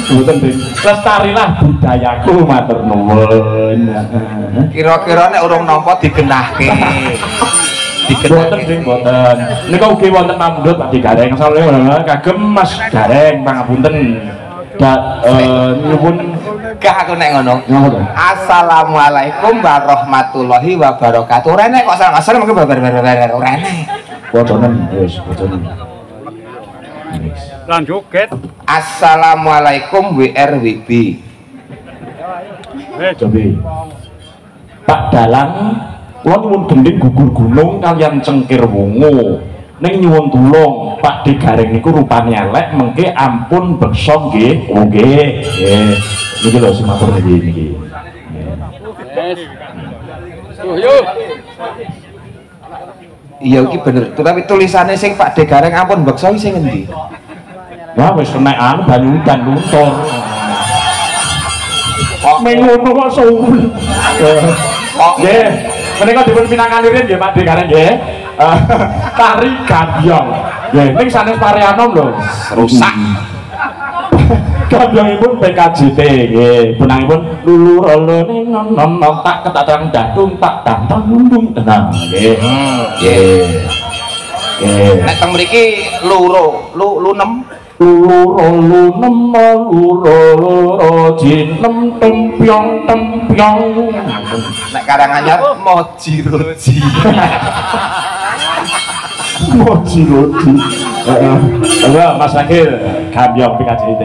Mboten Dik. Lestarilah budayaku matur nuwun. Kira-kira nek urung nampa digenahke. Mboten Dik, mboten. Nika ugi wonten pamundhut Pak Gareng saleh kagem Mas Gareng pangapunten. Nyuwun gak aku nek ngono. Assalamualaikum warahmatullahi wabarakatuh. Ora nek kok salah-salah mengko babar ora nek. Boconen wis boconen. Lan joget. Assalamualaikum WRWB. Coba Pak Dalang, kula nyuwun gending gugur gunung kalian cengkir wungu. Ning nyuwun tulung Pak De Gareng niku rupane elek mengke ampun beksa nggih. Oh nggih. Nggih. Niki lho sing matur niki. Iya iki bener. Tapi tulisannya sing Pak De Gareng ampun beksa sing endi? Wah wis kenek anu banyu udan luntur. Kok mengono kok suwun. Nggih, menika dipun pinangalirin nggih Pak De Gareng nggih. Tari gambyong. Nggih, ning sanes Parianom lho, rusak. Gambyongipun PKJT nggih, punangipun lulu rolone non tak ketatang datung tak tantang mundung tenang nggih. Nggih. Nggih. Nek teng mriki loro, lu 6 loro jinem tempyong nek Karanganyar moji roji heeh Mas Akil gambyong PKJT.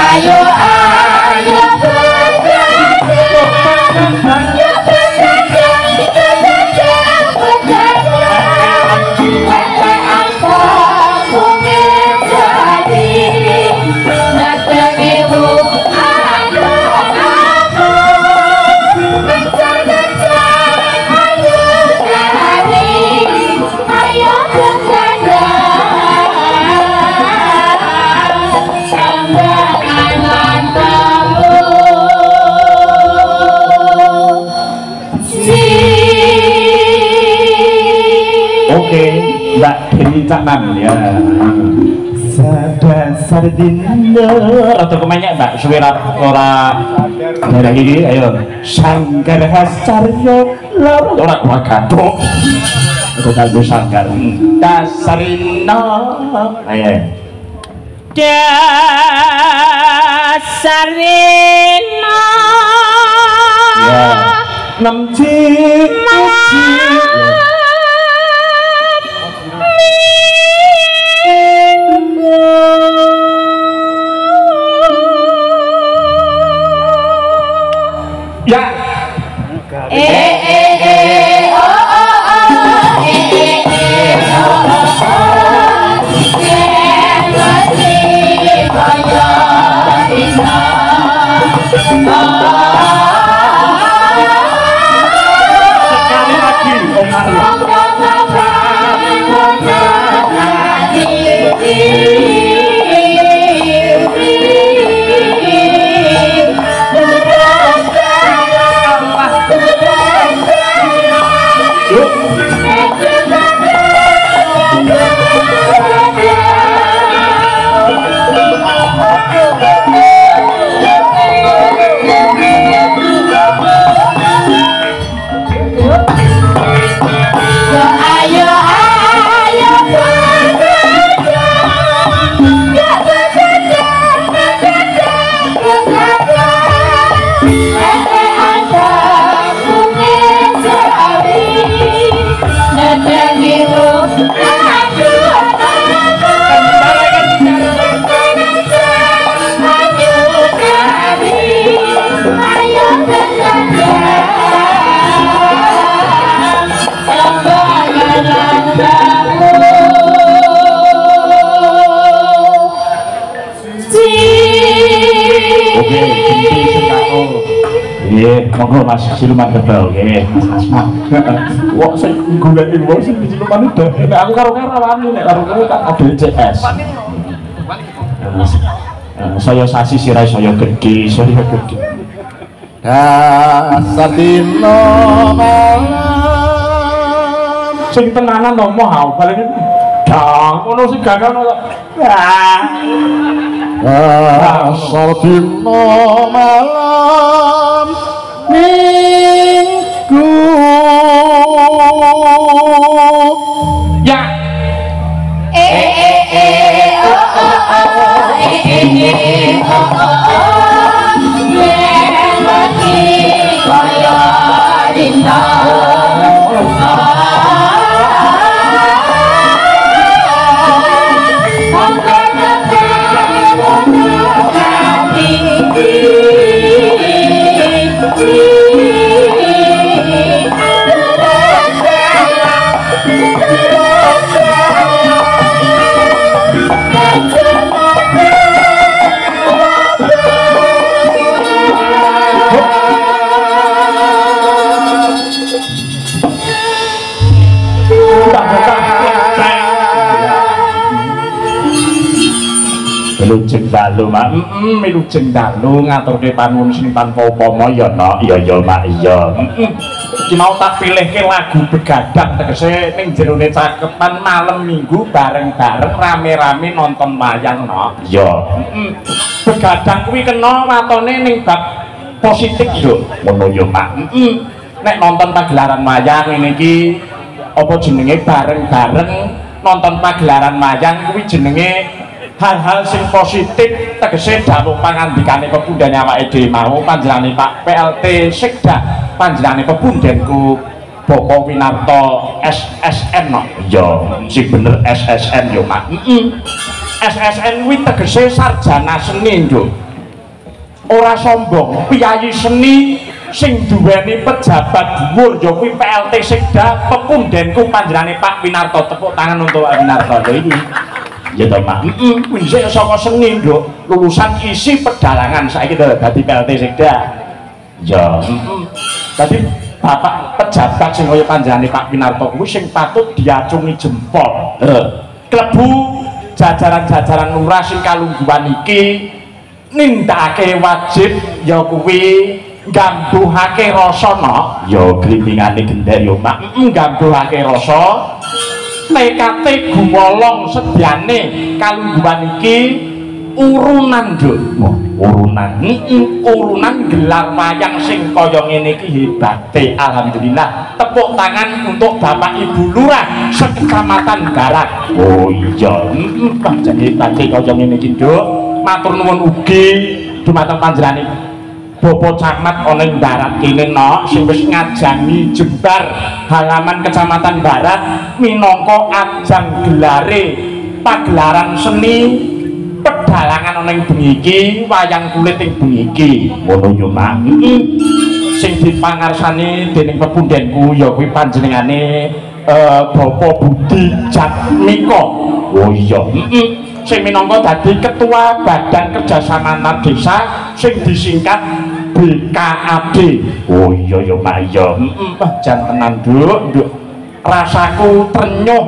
Ayo Oke, Mbak Dewi Cak Nam ya. Sadasar dina atau kemenyak Mbak suara ora daerah ini ayo sanggar hascaryo ora wagato itu kanggo sanggar dasarina ayo dasarina ya namji ya sekali lagi Om Arya monggo Mas siluman tebal nggih Mas Asma. Wong sing goleki wong sing siluman udah nek aku karo karawani nek karo kowe kan ada CS. Saya sasi sirai saya gede, saya gede. Dasar dino malam sing tenanan nomo hau paling dang ngono sing gagal ono. Dasar dino malam minggu ya Lujeng dalu mak lujeng dalu ngaturke panuwun sing tanpa upama ya no iya ya mak iya iki mau tak pilihke lagu begadang tegese ning jerone cakepan malam minggu bareng-bareng rame-rame nonton wayang no iya begadang kuwi kena watone ning bab positif yo ngono ya mak nek nonton pagelaran wayang ngene iki apa jenenge bareng-bareng nonton pagelaran wayang kuwi jenenge hal-hal sing positif tegese dawuh pangandikane pepundhen awake dhewe mau panjenengane Pak PLT Sekda panjenengane pepundhenku Boko Winarto SSN no ya sing bener SSN yo Mak SSN kuwi tegese sarjana seni lho ora sombong piyayi seni sing duweni pejabat dhuwur ya kuwi PLT Sekda pepundhenku panjenengane Pak Winarto tepuk tangan untuk Pak Winarto lho iki ya toh Mak kuwi saka seni nduk lulusan isi pedalangan saiki to dadi PLT Sekda ya dadi bapak pejabat sing kaya panjenengane Pak Winarto kuwi sing patut diacungi jempol klebu jajaran-jajaran lurah sing kalungguhan iki nindakake wajib ya kuwi nggambuhake rasa no ya glipingane gender yo Mak nggambuhake rasa TKT gumolong sedyane kalungguhan iki urunan Nduk. Urunan gelar wayang sing kaya ngene iki hebate. Alhamdulillah. Tepuk tangan untuk Bapak Ibu Lurah Sekecamatan Barat. Oh iya, jadi hebate kaya ngene iki Nduk. Matur nuwun ugi dumateng panjenengan Bapak Camat ana ing darat kene nok sing wis ngajangi jembar halaman Kecamatan Barat minangka ajang gelare pagelaran seni pedalangan ana ing bengi iki, wayang kulit ing bengi iki. Ngono yo, Mak. Sing dipangarsani dening pepundhenku ya kuwi panjenengane Bapak Budi Jatmiko. Oh iya. Sing minangka dadi ketua Badan Kerjasama Antar Desa sing disingkat BKAD. Oh iya ya Pak iya. Jan tenan Nduk, rasaku trenyuh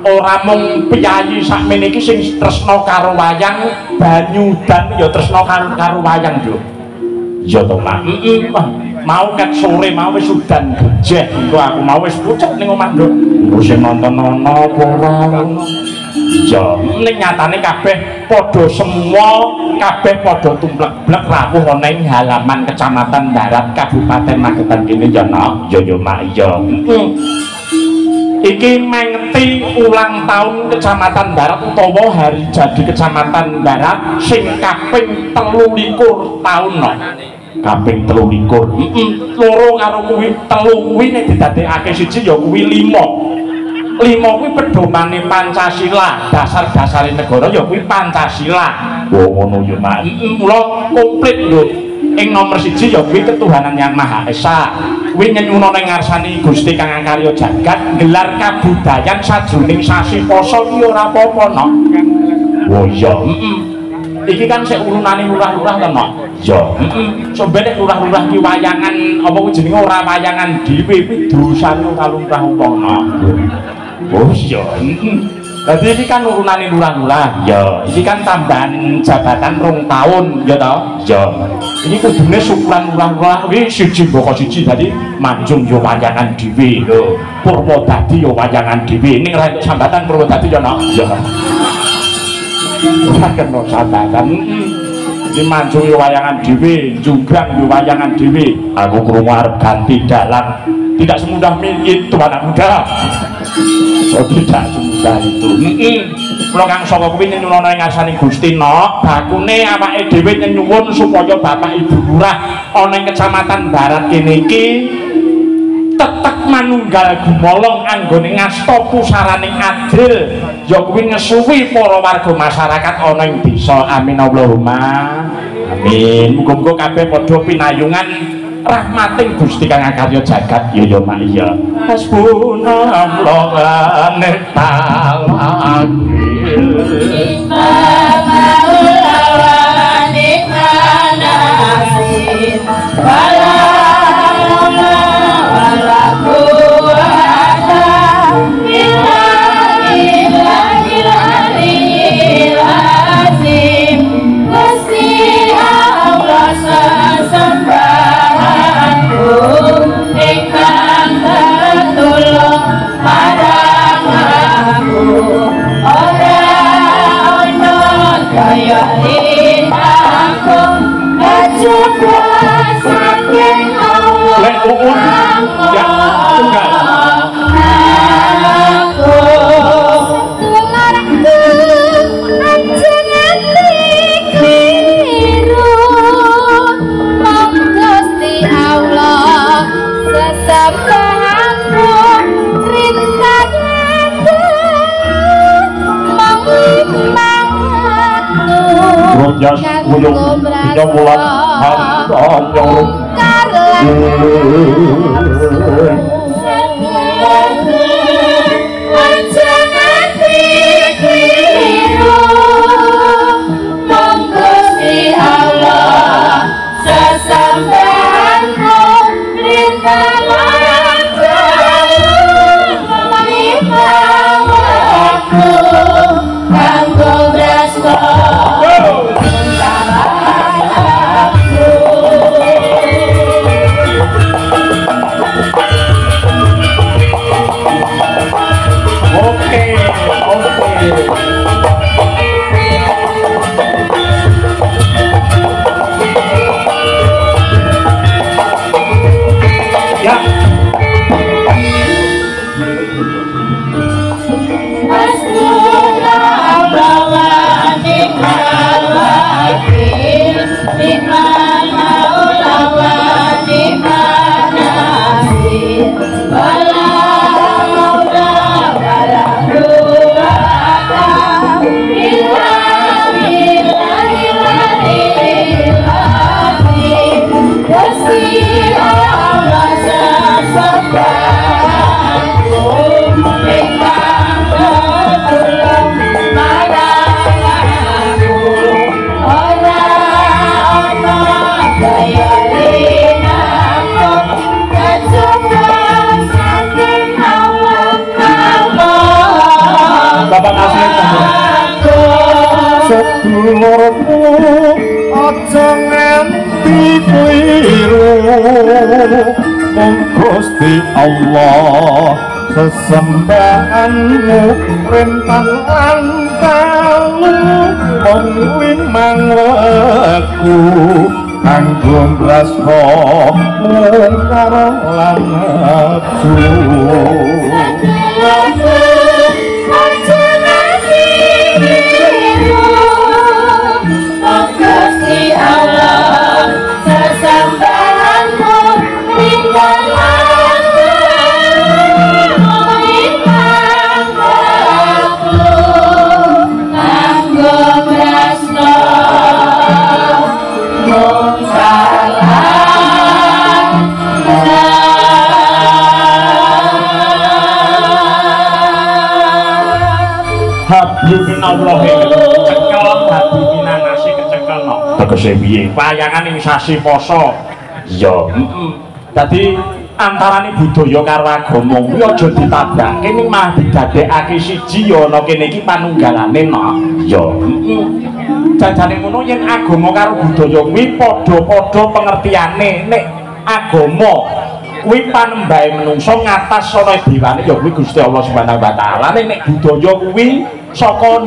ora mung piyayi sakmene iki sing tresna karo wayang, banyu dan ya tresna karo wayang Nduk. Iya to Pak. Mau ket sore mau wis udan gejeh engko aku mau wis pucet ning omah Nduk. Sing nonton ana apa ora ngono. Ya, ning nyatane kabeh padha semua, kabeh padha tumplek-blek rawuh ana ing halaman Kecamatan Barat Kabupaten Magetan kene ya nok. Ya ya Mak iya. Iki mengeti ulang tahun Kecamatan Barat utawa hari jadi Kecamatan Barat sing kaping 23 taun nok. Kaping 23. Loro karo kuwi 3 kuwi nek didadekake siji ya kuwi 5. 5 kuwi pedomane Pancasila, dasar-dasare negara ya kuwi Pancasila. Oh ngono ya Mak. Mula komplit lho. Ing nomor 1 ya kuwi ketuhanan yang Maha Esa. Kuwi nyenyuna ning ngarsane Gusti Kang Akarya Jagat, gelar kabudayan sajroning sasi Pasa iki ora apa-apa nok. Oh iya. Iki kan sik urunane lurah-lurah to nok. Ya. Sombe nek lurah-lurah ki wayangan apa kuwi jenenge ora wayangan dhewe kuwi dosane kalumrah wong nok. Oh iya. Dadi iki kan urunane lurah-lurah. Ya, iki kan tambahan jabatan 2 tahun ya to? Ya. Ini kudune syukuran lurah-lurah kuwi siji mboko siji dadi Manjung yo wayangan dhewe lho. Purwodadi yo wayangan dhewe. Ning ra entuk sambatan Purwodadi yo no. Ya. Ora kena sambatan. Iki Manjung yo wayangan dhewe, Junggrang yo wayangan dhewe. Aku krungu arep ganti dalan. Tidak semudah itu anak muda. Oh tidak semudah itu. Kula kang saka kuwi nyuwun ngarsane Gusti nok, bakune awake dhewe nyuwun supaya Bapak Ibu Lurah ana ing Kecamatan Barat kene iki tetep manunggal gumolong anggone ngasta pusaraning adil ya kuwi ngesuwi para warga masyarakat ana ing desa. Amin Allahumma amin. Muga-muga kabeh padha pinayungan rahmating Gusti Kang Akarya Jagat. Ya ya Mak iya. Hasbunallah wa ni'mal wakil. Lek uun ya tunggal Jas uyung tiga bulan hantam sedulurmu aja nganti kliru mung Gusti Allah sesembahanmu rentang lan dalu mung limang wektu kanggo mrasno mungkar lan nafsu Gusti Allah sesembahanmu tinggalan limang waktu kanggo tresno mung salah habibin Allah cekel habibin nasi kecekel no tegese piye wayangan ing sasi poso iya dadi antarane budaya karo agama kuwi aja ditabrake ning malah didadekake siji ya ana kene iki panunggalane no iya jajane ngono yen agama karo budaya kuwi padha-padha pengertiane nek agama kuwi panembahe menungso ngatas ana dewane ya kuwi Gusti Allah Subhanahu wa taala nek budaya kuwi saka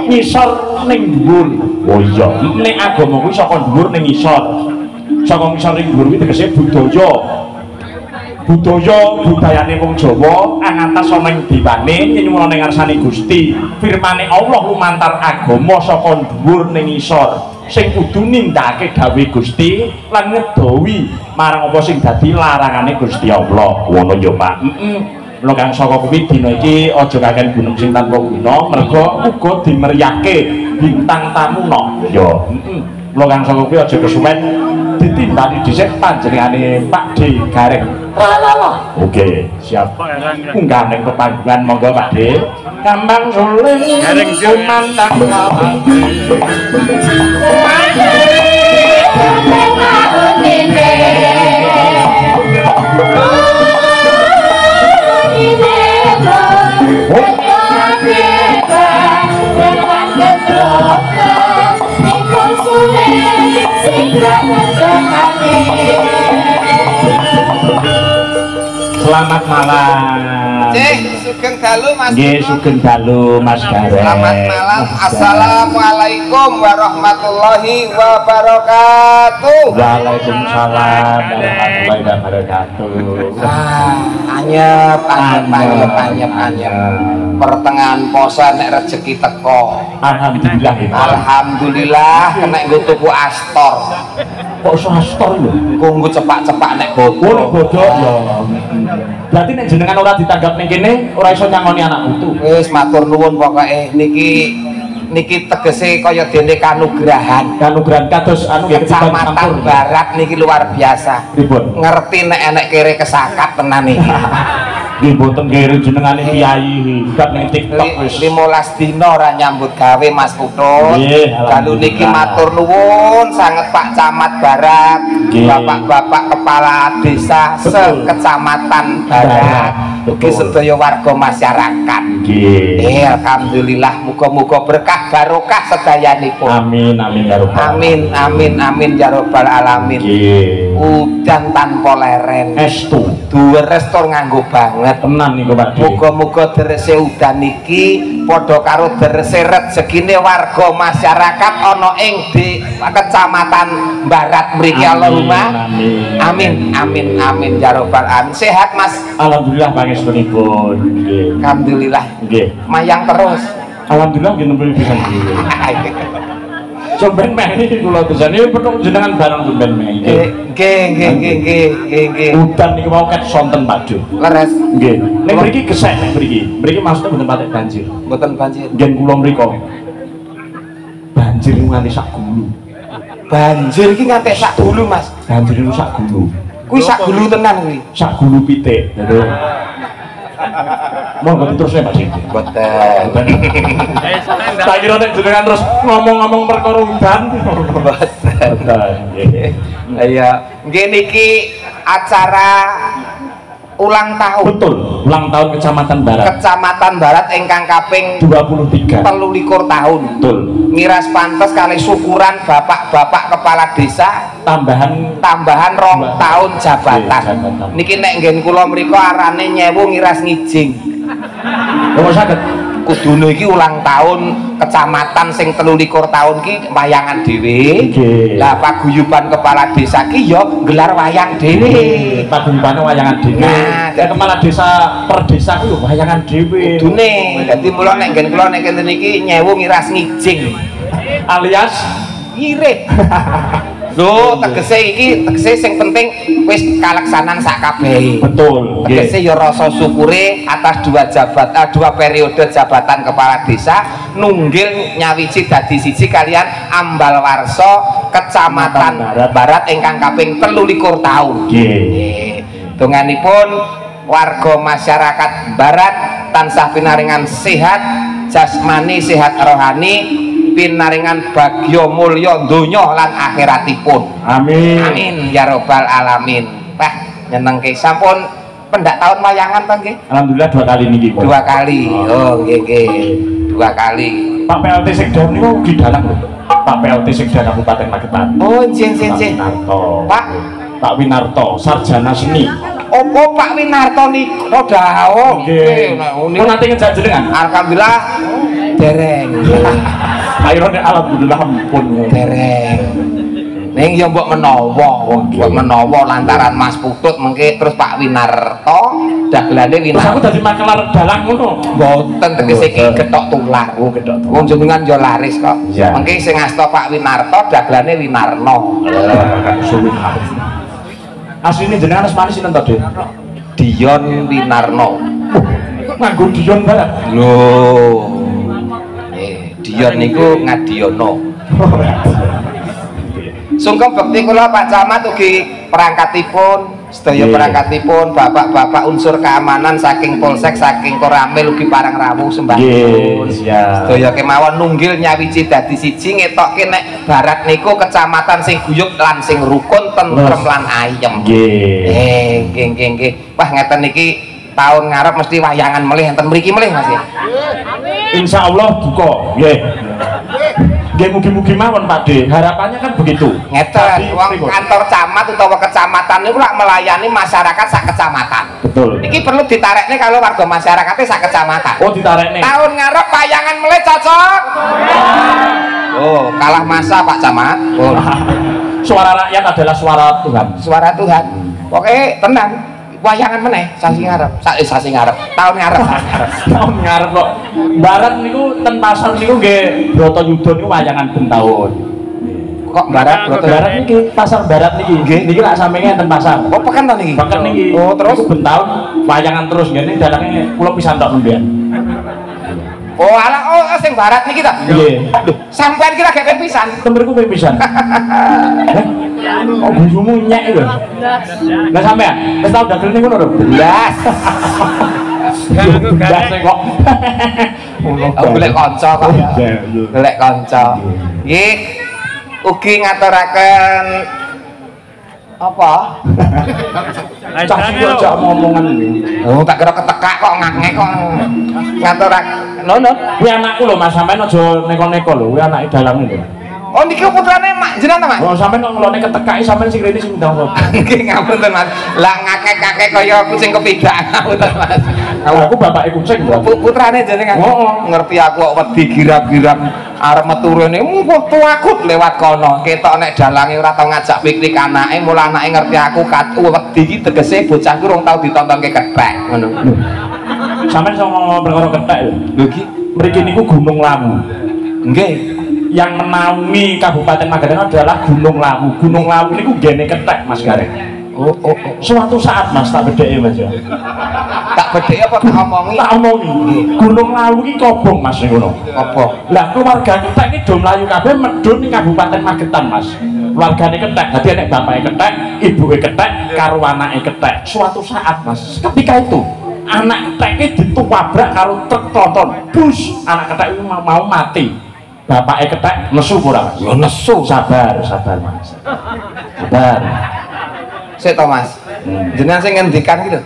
ngisor ning dhuwur oh iya nek agama kuwi saka dhuwur ning ngisor saka ngisor ning dhuwur kuwi tegese budayane wong Jawa angatas ana ing dewane nyuwun ning ngarsane Gusti firmane Allah lumantar agama saka dhuwur ning ngisor sing kudu nindakake dawuh Gusti lan ngedowi marang apa sing dadi larangane Gusti Allah ngono ya Pak lho kang saka kuwi dina iki aja kaken gunung sing tanpa guna merga uga dimeryake bintang tamuna ya lho kang saka kuwi aja kesuwen ditimbali dhisik panjenengane Pak D Gareng oke siap unggah ning pepanggungan monggo Pak D Kambang suling kumandang selamat malam. Sugeng dalu Mas. Nggih, sugeng dalu Mas Gareng. Selamat malam. Assalamualaikum warahmatullahi wabarakatuh. Waalaikumsalam warahmatullahi wabarakatuh. Anyep. Pertengahan poso nek rezeki teko. Alhamdulillah. Alhamdulillah kena nggo tuku astor. Kok iso astor lho? Kanggo cepak-cepak nek bodo. Nek bodo ya. Berarti nek jenengan ora ditanggap ning kene ora iso nyangoni anak putu. Wis matur nuwun pokoke niki tegese kaya dene kanugrahan. Kanugrahan kados anu nggih Kecamatan Barat niki luar biasa. Pripun? Ngerti nek enek kere kesakat tenan iki. Nggih mboten kere jenengane kiai hebat ning TikTok wis 15 dina ora nyambut gawe Mas Putu. Nggih, Dalu niki matur nuwun sanget Pak Camat Barat, Bapak-bapak kepala desa se-Kecamatan Barat. Ugi sedaya warga masyarakat. Nggih. Alhamdulillah muga-muga berkah barokah sedayanipun. Amin ya rabbal Amin ya rabbal alamin. Nggih. Udan tanpa leren. Estu. Duwe restor nganggo banget. Tenan niku Pak. Muga-muga derese udan iki padha karo derese rezekine warga masyarakat ana ing Kecamatan Barat mriki Allahumma. Amin ya rabbal alamin. Sehat Mas. Alhamdulillah pangestunipun. Nggih. Alhamdulillah. Nggih. Mayang terus. Alhamdulillah nggih nembe pisan nggih. Sampeyan meh iki kula desane petung jenengan bareng sampeyan meh. Nggih. Udan niku mau ket sonten Pak Jo. Leres. Nggih. Nek mriki gesek nek mriki. Mriki maksudnya mboten patek banjir. Mboten banjir. Nggih kula mriko. Banjir nganti sak gulu. Banjir iki nganti sak gulu, Mas. Banjir niku sak gulu. Kuwi sak gulu tenan kuwi. Sak gulu pitik. Lho. Monggo diterusne Pak Sing. Boten. Tak kira nek jenengan terus ngomong-ngomong perkara udan. Boten. Iya, nggih niki acara ulang tahun. Betul, ulang tahun Kecamatan Barat. Kecamatan Barat ingkang kaping 23. 23 tahun. Betul. Miras pantes kali syukuran bapak-bapak kepala desa tambahan 2 tahun jabatan. Niki nek nggen kula mriku arane nyewu ngiras ngijing. Oh saged. Kudune iki ulang tahun kecamatan sing 23 tahun ki wayangan dhewe. Lah paguyuban kepala desa ki ya gelar wayang dhewe. Paguyubane wayangan dhewe. Nah, kepala desa per desa ku wayangan dhewe. Kudune dadi mula nek nggen kula nek kenten iki nyewu ngiras ngijing alias ngirit. Lho, tegese sing penting wis kaleksanan sak kabeh. Betul. Tegese ya rasa syukure atas 2 periode jabatan kepala desa nunggil nyawiji dadi siji kalian Ambal Warso Kecamatan Barat ingkang kaping 23 tahun. Nggih. Donganipun warga masyarakat Barat tansah pinaringan sehat jasmani sehat rohani pinaringan bagya mulya donya lan akhiratipun. Amin. Amin ya robbal alamin. Wah, nyenengke sampun pendak tahun wayangan to nggih? Alhamdulillah 2 kali niki. 2 kali. Oh, nggih nggih. 2 kali. Pak PLT Sekda niku di dalang lho. Pak PLT Sekda Kabupaten Magetan. Oh, nggih. Pak Winarto, sarjana seni. Opo Pak Winarto niku dawuh. Nggih. Niku nanti ngejak jenengan. Alhamdulillah dereng. Akhirnya alhamdulillah ampun dereng. Ning ya mbok menawa lantaran Mas Putut mengke terus Pak Winarto dagelane Winarto. Terus aku dadi makelar dalang ngono. Mboten tegese iki getok tular. Oh, getok tular. Wong jenengan yo laris kok. Mengke sing asta Pak Winarto dagelane Winarno. Asline jenengan asmane sinten to, Dik? Dion Winarno. Nganggo Dion banget. Lho. Dion niku ngadiono. Sungkem bekti kula Pak Camat ugi perangkatipun sedaya perangkatipun bapak-bapak unsur keamanan saking Polsek saking Koramil ugi parang rawuh sembah nuwun. Sedaya kemawon nunggil nyawiji dadi siji ngetokke nek Barat niku kecamatan sing guyub lan sing rukun tentrem lan ayem. Nggih. Wah ngeten niki tahun ngarep mesti wayangan melih enten mriki melih Mas. Insya Allah buka. Nggih. Nggih mugi-mugi mawon Pak D. Harapannya kan begitu. Ngeten, wong kantor camat utawa kecamatan niku lak melayani masyarakat sak kecamatan. Betul. Iki perlu ditarekne kalau warga masyarakatnya sak kecamatan. Oh, ditarekne. Tahun ngarep wayangan melih cocok. Oh, kalah masa Pak Camat. Oh. Suara rakyat adalah suara Tuhan. Suara Tuhan. Oke, tenang. Wayangan meneh sasi ngarep, sasi ngarep, tahun ngarep. Tahun ngarep kok. Barat niku ten pasar niku nggih Bratayuda niku wayangan ben taun. Kok Barat niki pasar Barat niki. Nggih, niki lak sampeyan ten pasar. Oh, peken to niki? Peken niki. Oh, terus ben taun wayangan terus ngene dalange kula pisan tok mbiyen. Oh, alah sing Barat niki to? Nggih. Lho, sampean ki lagi pisan. Temeriku pisan. Oh, gujumu nyek lho. Lah sampean wis tau dagel niku lho. Belas. Belas kok. Oh, golek kanca kok. Golek kanca. Nggih. Ugi ngaturaken apa? Cah sing aja omongan iki. Oh, tak kira ketekak kok ngangek kok. Ngaturaken. Nono. Kuwi anakku lho Mas, sampean aja neko-neko lho, kuwi anake dalang lho. Oh, niki putrane Mak jenengan ta, Mas? Oh, sampean kok ngelone ketekaki sampean sing rene sing ndang sapa? Nggih, ngapunten Mas. Lah ngakek-kakek kaya kucing kepidak ngapunten Mas. Aku bapake kucing lho. Putrane jenengan. Ngerti aku kok wedi girap-girap arep metu rene, mumpung tuakut lewat kono. Ketok nek dalange ora tau ngajak piknik anake, mula anake ngerti aku wedi iki tegese bocah ku rong tau ditontonke kethek ngono. Sampeyan sama perkara kethek lho. Lho iki mriki niku Gunung Lawu. Nggih. Yang menaungi Kabupaten Magetan adalah Gunung Lawu. Gunung Lawu niku gene kethek Mas Gareng. Oh. Suatu saat Mas tak bedheki Mas ya. Tak bedheki apa tak omongi? Tak omongi. Gunung Lawu iki kobong Mas ngono. Apa? Lah keluarga kethek iki do mlayu kabeh medhun ning Kabupaten Magetan Mas. Keluargane kethek, dadi nek bapake kethek, ibuke kethek, karo anake kethek. Suatu saat Mas, ketika itu anak kethek ditubrak karo truk tronton. Bus, anak kethek mau mati. Bapake kethek nesu ora Mas? Ya nesu. Sabar Mas. Sabar. Sik to Mas. Jenengan sing ngendikan gitu.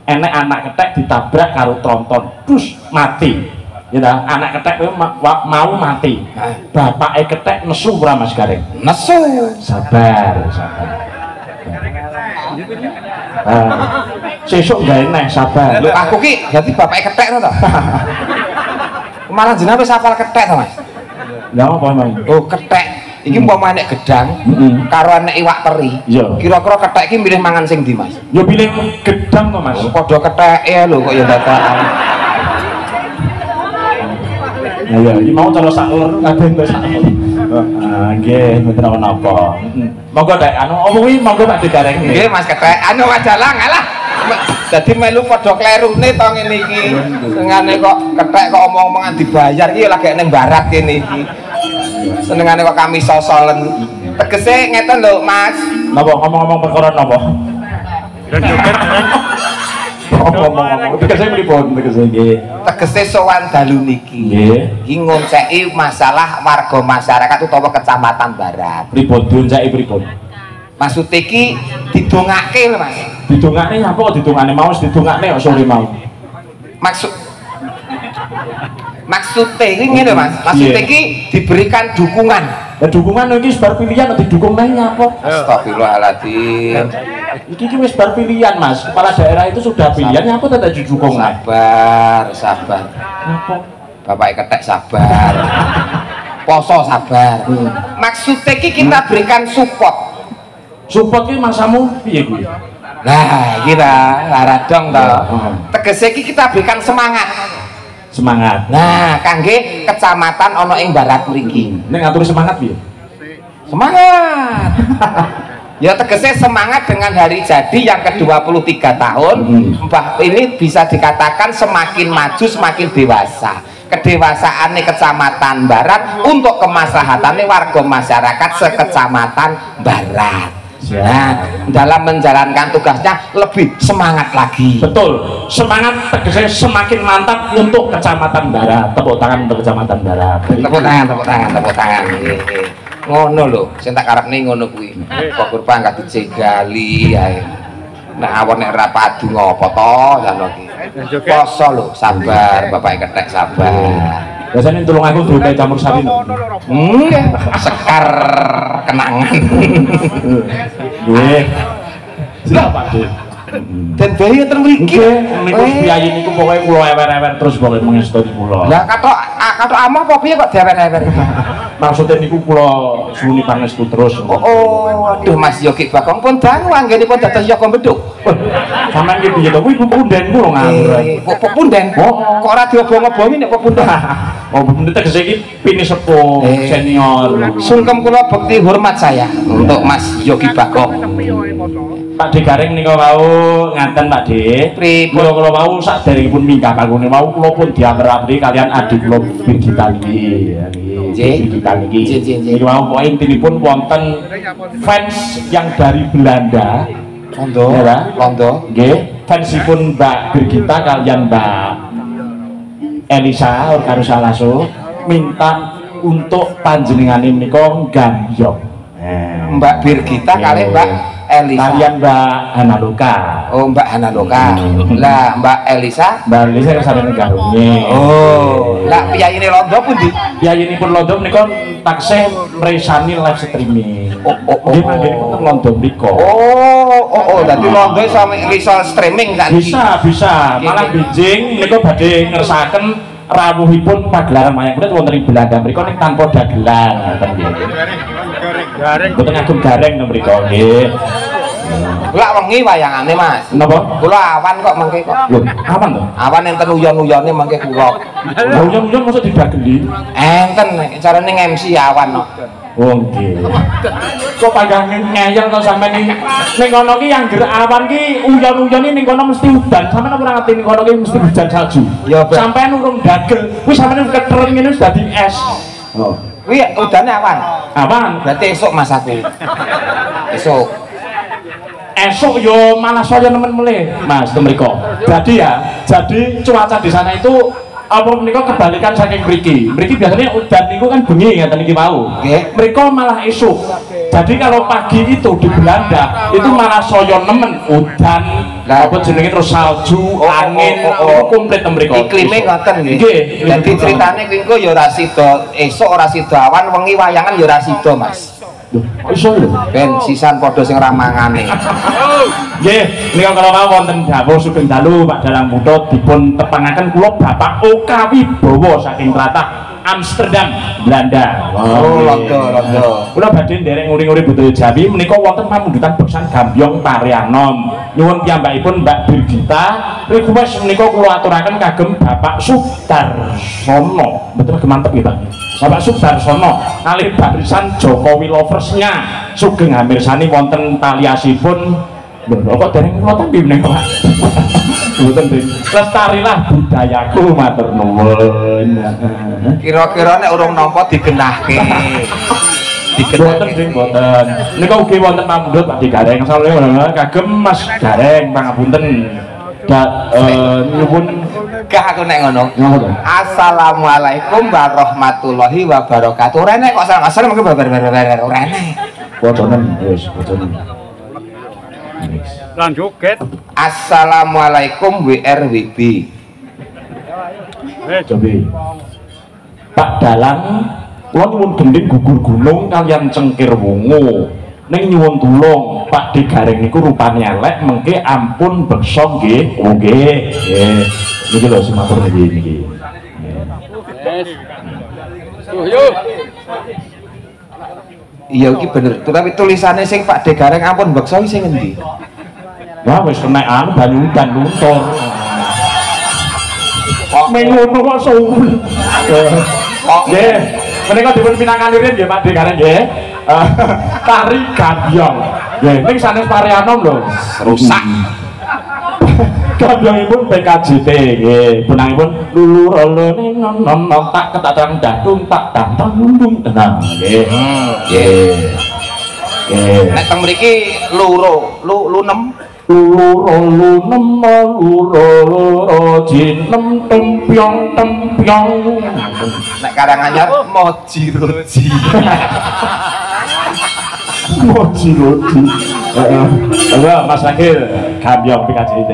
Enek anak kethek ditabrak karo tronton, dus mati. Ya ta, anak kethek kuwi mau mati. Bapake kethek nesu ora Mas Gareng? Nesu. Sabar, sabar. Sesuk gawe neh sabar. Lho aku ki dadi bapake kethek to. Malah jenengan wis hafal kethek to Mas. Lah apa emang? Oh, kethek. Iki umpama nek gedang karo nek iwak teri. Iya. Kira-kira kethek iki milih mangan sing ndi Mas? Ya pilih gedang to Mas. Padha ketheke lho kok ya dadakan. Ya, iki mau cara sak lur kabeh entuk sak lur. Nggih, mboten napa-napa. Monggo Dek, anu apa kuwi monggo Pak Digareng. Nggih Mas kethek. Anu wajalang alah. Dadi melu padha klerune to ngene iki. Senengane kok kethek kok omong-omongan dibayar iki lagi ning barat kene iki. Senengane kok kami sosolen. Tegese ngeten lho Mas. Napa ngomong-ngomong perkara napa? Ngomong-ngomong tegese pripun tegese nggih. Tegese sowan dalu niki. Nggih. Iki ngonceki masalah warga masyarakat utawa kecamatan Barat. Pripun dionceki pripun? Maksud iki didongake lho Mas. Didongakne nyapa kok didongakne mau didongakne kok sore mau. Maksudnya ini ngene Mas. Maksudnya iki diberikan dukungan. Lah dukungan iki bar pilihan didukung neh nyapa? Astagfirullahaladzim. Iki wis bar pilihan Mas. Kepala daerah itu sudah pilihan nyapa tetep didukung neh. Sabar. Nyapa? Bapak kethek sabar. Poso sabar. Maksudnya iki kita berikan support. Support ki masamu piye kuwi? Nah, kira laradong to. Tegese iki kita berikan semangat. Semangat. Nah, kangge kecamatan ana ing Barat mriki. Nek ngatur semangat piye? Semangat. Ya tegese semangat dengan hari jadi yang ke-23 tahun. Mbah ini bisa dikatakan semakin maju semakin dewasa. Kedewasaan kecamatan Barat untuk kemaslahatannya warga masyarakat sekecamatan Barat. Nah, dalam menjalankan tugasnya lebih semangat lagi. Betul, semangat tegese semakin mantap untuk kecamatan Barat. Tepuk tangan untuk kecamatan Barat. Tepuk tangan. Ngono lho, sing tak karepne ngono kuwi. Kok kurpa enggak dicegali ae. Nah, awon nek ora padu ngopo to jane iki. Poso lho, sabar, Bapak kethek sabar. Biasanya tulung aku duwe campur sari. Sekar kenangan. Nggih. Siap Pak Dik. Dan bayi ten mriki. Niku biayi niku pokoke kula ewer-ewer terus pokoke mengestoni kula. Lah katok amah apa piye kok diewer-ewer? Maksudnya niku kula suwuni pangestu terus. Oh, aduh Mas Yogi Bagong pun dangu anggenipun dados Yoga Beduk. Sampeyan iki piye to? Kuwi punden kula ngawur. Kok punden? Kok ora diobong-obongi nek kok punden? Oh, punden tegese iki pini sepuh senior. Sungkem kula bekti hormat saya untuk Mas Yogi Bagong. Pak Digareng nika wau ngaten Pak Dik. Pripun kula wau saderengipun minggah kangune wau kula pun diamper-ampri kalian adik kula Birgita niki. Birgita niki. Niki wau pokoke intinipun wonten fans yang dari Belanda. Londo. Nggih, fansipun Mbak Birgita kalian Mbak Elisa karo Salaso minta untuk panjenengane menika gambiyong. Mbak Birgita kali Mbak Elisa. Kalian Mbak Hanaloka. Oh, Mbak Hanaloka. Lah Mbak Elisa? Mbak Elisa kesane garunge. Oh, lah piyayine Londo pundi? Piyayinipun Londo menika taksih mresani live streaming. Nggih manggenipun teng Londo mriku. Oh, dadi Londo iso streaming kan? Bisa. Malah bijing menika badhe ngersakaken rawuhipun pagelaran wayang kulit wonten ing Belanda mriku ning tanpa dagelan ngoten nggih. Gareng. Mboten ngagem gareng to mriku nggih. Kula wengi wayangane Mas. Napa? Kula awan kok mengke kok. Lho, awan to? Awan enten uyon-uyone mengke kula. Uyon-uyon mosok didageli. Enten carane MC awan kok. Oh nggih. Kok panjang ngeyel to sampean ning kono ki yang gerak awan ki uyon-uyone ning kono mesti udan. Sampeyan ora ngerti ning kono ki mesti hujan salju. Sampeyan urung dagel, wis sampeyan keteren ngene wis dadi es. Oh. Kuwi udane awan. Awan. Berarti esuk Mas aku. Esok yo malah saya nemen meleh Mas temriko. Jadi cuaca di sana itu apa menika kebalikan saking mriki. Mriki biasanya udan niku kan bengi ngeten iki wau. Nggih. Mereka malah esuk. Jadi kalau pagi itu di Belanda itu malah soyo nemen udan, apa jenenge terus salju, angin, komplit mriko. Iklime ngoten nggih. Nggih. Dadi critane kuwi engko ya ora sida esuk ora sida awan, wengi wayangan ya ora sida, Mas. Iso lho. Ben sisan padha sing ramangane. Nggih, nika kala wonten dawuh sugeng dalu Pak Dalang Putra dipun tepangaken kula Bapak Oka Wibowo saking tlatah Amsterdam, Belanda. Oh, londo. Kula badhe nderek nguri-nguri budaya Jawi menika wonten pamundutan beksan Gambyong Parianom. Nyuwun piyambakipun Mbak Birgita, request menika kula aturaken kagem Bapak Sudarsono. Betul gemantep nggih Pak. Bapak Sudarsono kalih barisan Jokowi Loversnya sugeng hamirsani wonten taliasipun. Lho kok dereng kula tampi menika Pak. Mboten nggih. Lestarilah budayaku matur nuwun. Kira-kira nek urung nampa digenahke. Mboten nggih mboten. Nika ugi wonten pamundhut Pak Gareng saleh kagem Mas Gareng pangapunten. Nyuwun Gak aku nek ngono. Assalamualaikum warahmatullahi wabarakatuh. Ora nek kok salah mengko ora nek. Boten wis boten. Lan joget. Assalamualaikum WRWB. Cobi. Pak Dalang, kula nyuwun gending gugur gunung kalian cengkir wungu. Ning nyuwun tulung, Pak De Gareng niku rupane elek mengke ampun beksa nggih. Oh nggih. Nggih. Niki lho sing matur niki. Yuk. Iya iki bener, tapi tulisannya sing Pak De Gareng ampun beksa iki sing endi? Wah wis kena anu banyu udan luntur. Kok mengono kok suwun. Kok Nggih, menika dipun pinangalirin nggih Pak De Gareng nggih. Tari Gambyong. Nggih, ning sanes Parianom lho. rusak. Gambyongipun PKJT nggih. Punangipun lulurane non tak ketatang dadung tak dantang lundung. Nah, nggih. Nggih. Nggih. Nek teng mriki loro, lunem. Luro jinem tempyong Nek Karanganyar moji-roji. moji-roji. Mas Akil Gambyong PKJT.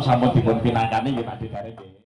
sampun dipun pinangkani nggih Pak Dikarek.